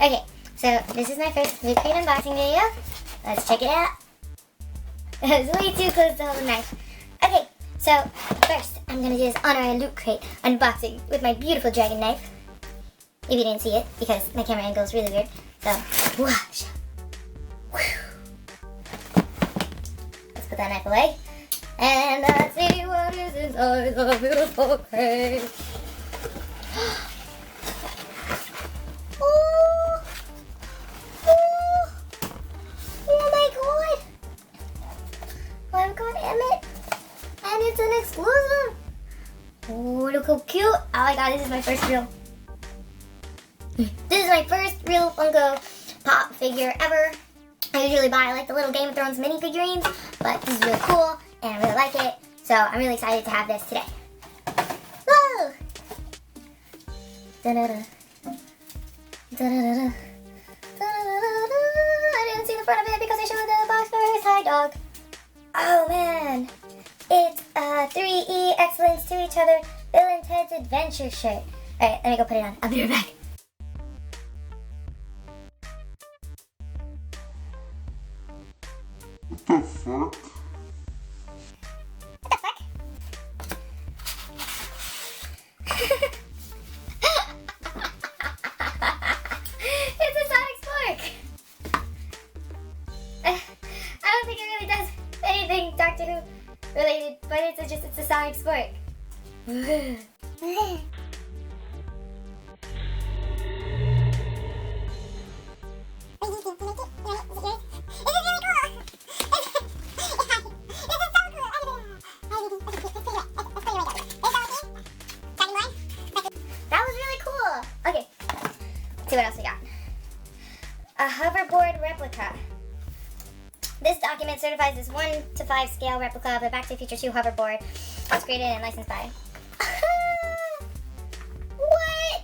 Okay, so this is my first Loot Crate unboxing video. Let's check it out. It was way too close to hold the knife. Okay, so first I'm gonna do this on our Loot Crate unboxing with my beautiful dragon knife. If you didn't see it, because my camera angle is really weird. So, whoosh. Let's put that knife away. And let's see what is inside the beautiful crate. I've got Emmett, and it's an exclusive. Oh, look how cute! Oh my god, this is my first real. This is my first real Funko Pop figure ever. I usually buy like the little Game of Thrones mini figurines, but this is really cool, and I really like it. So I'm really excited to have this today. Whoa! Da-da-da. Da-da-da-da. Da-da-da-da. I didn't see the front of it because I showed the box first. Hi, dog. Oh man, it's a 3E Excellence to Each Other Bill and Ted's Adventure shirt. Alright, let me go put it on. I'll be right back. What the fuck? What the fuck? It's a Sonic Spork. I don't think it really does anything Doctor Who related, but it's a Sonic Spork. That was really cool. Okay, let's see what else we got. A hoverboard replica. This document certifies this 1:5 scale replica of the Back to the Future 2 hoverboard. It's created and licensed by. What?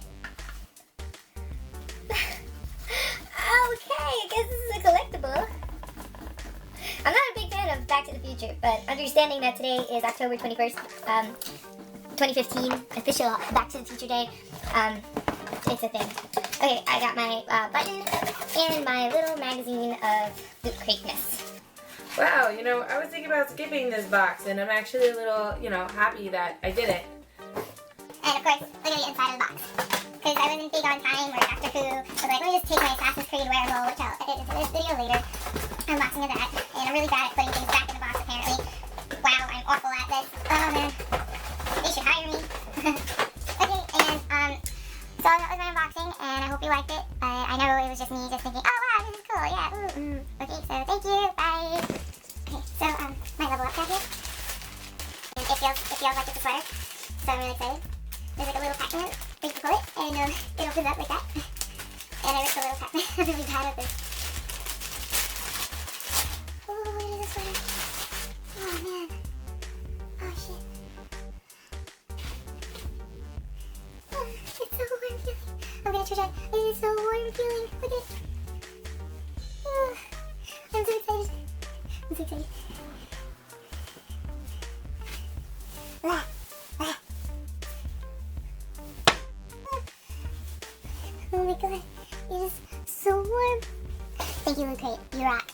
Okay, I guess this is a collectible. I'm not a big fan of Back to the Future, but understanding that today is October 21st, 2015, official Back to the Future Day, it's a thing. Okay, I got my button and my little magazine of Loot Crate-ness. Wow, I was thinking about skipping this box, and I'm actually a little, happy that I did it. And of course, look at the inside of the box. Because I wasn't big on time where Doctor Who was like, let me just take my Assassin's Creed wearable, which I'll edit into this video later, unboxing of that. And I'm really bad at putting things back in the box, apparently. Wow, I'm awful at this. Oh man, they should hire me. Okay, and so that was my unboxing, and I hope you liked it. I know it was just me just thinking, oh wow, this is cool, yeah, ooh. Okay, so thank you, bye. Okay, so my level up tab here. And it feels like it's a sweater, so I'm really excited. There's like a little pack in it, where you can pull it, and it opens up like that. And I ripped the little pack. I'm really bad at this. Oh, it is a sweater. Oh man. Oh shit. Oh, it's so warm feeling. I'm gonna try. It is so warm feeling. Look at it. Oh, I'm so excited. I'm so excited. Ah, ah. Oh my god, it is so warm. Thank you, Loot Crate. You rock.